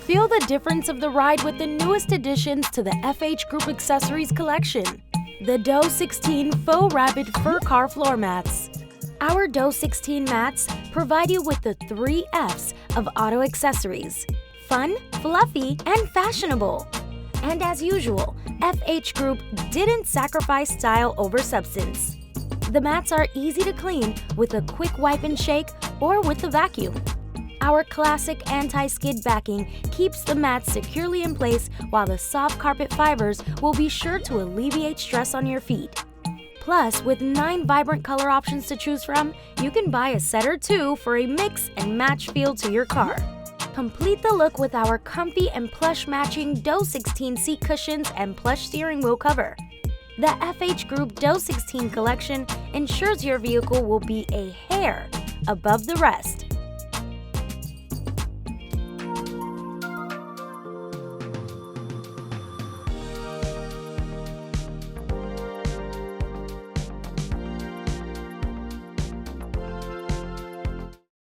Feel the difference of the ride with the newest additions to the FH Group accessories collection. The Doe16 Faux Rabbit Fur Car Floor Mats. Our Doe16 mats provide you with the 3 F's of auto accessories: fun, fluffy, and fashionable. And as usual, FH Group didn't sacrifice style over substance. The mats are easy to clean with a quick wipe and shake or with a vacuum. Our classic anti-skid backing keeps the mats securely in place, while the soft carpet fibers will be sure to alleviate stress on your feet. Plus, with 9 vibrant color options to choose from, you can buy a set or 2 for a mix and match feel to your car. Complete the look with our comfy and plush matching Doe16 seat cushions and plush steering wheel cover. The FH Group Doe16 collection ensures your vehicle will be a hair above the rest.